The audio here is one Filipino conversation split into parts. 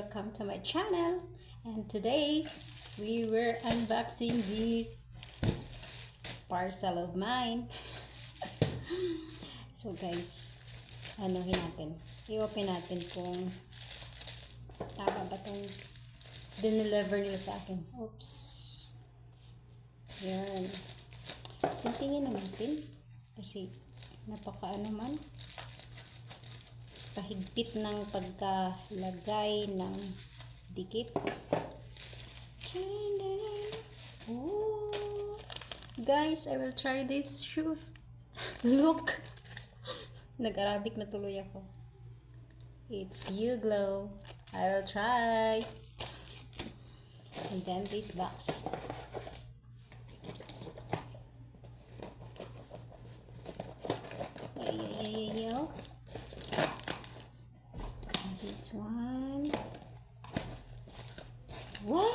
welcome to my channel. And today we were unboxing this parcel of mine. So guys, anuhin natin, i-open natin kung tama ba itong dineliver nila sa akin. Oops, yan, tingin na natin kasi napaka man, pahigpit ng pagkalagay ng dikit. Oh, guys, I will try this shoe. Look, nag-Arabic na tuloy ako. It's U-Glow. I will try. And then this box. Yeah. This one. Wow!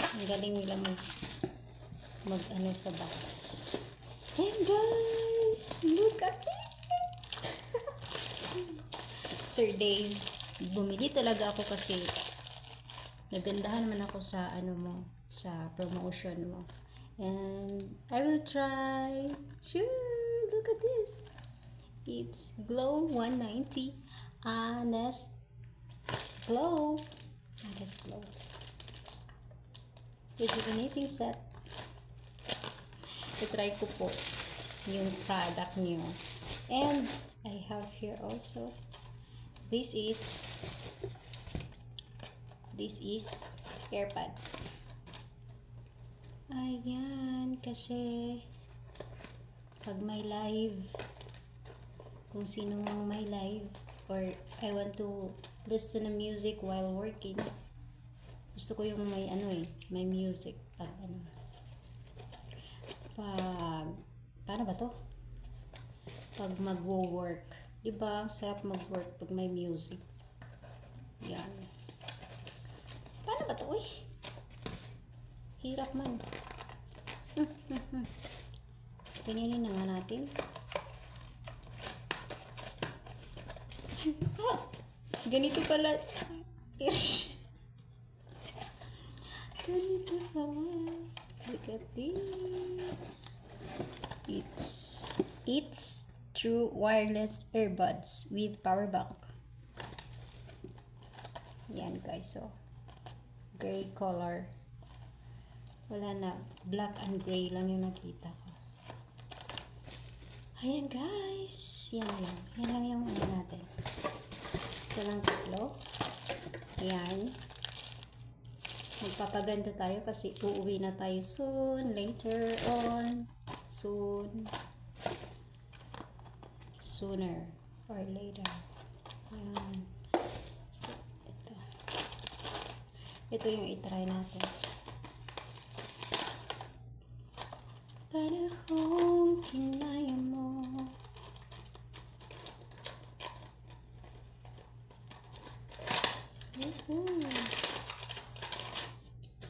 Ang galing nila mag ano sa box. And guys, look at it! Sir Dave, bumili talaga ako kasi nagandahan naman ako sa ano mo, sa promotion mo. And I will try. Shoo, look at this. It's Glow 190 Honest Glow. Honest Glow. Rejuvenating set. I-try ko po yung product niyo. And I have here also. This is AirPod. Ayan, kasi pag may live, kung sino mang may live, or I want to listen to music while working, gusto ko yung may may music pag paano ba to? Pag magwo-work, diba? Sarap mag-work pag may music. Yan. Paano ba to? Uy, hirap man. Ganyanin na nga natin. Ganito pala. Ganito pala. Look at this. It's true wireless earbuds with power bank. Yan guys, so gray color. Wala na, black and gray lang yung nakita ko. Ayan guys, yan lang yung natin. Ito lang tatlo. Ayan. Magpapaganda tayo kasi uuwi na tayo soon, later on, sooner or later. Ayan. So, ito yung itry natin. Panahong kinaya mo.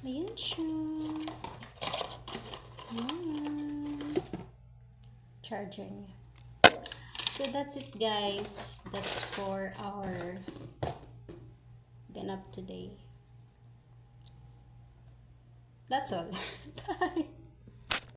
Ayan siya. Ayan. Charger niya. So that's it guys. That's for our ganap today. That's all. Bye.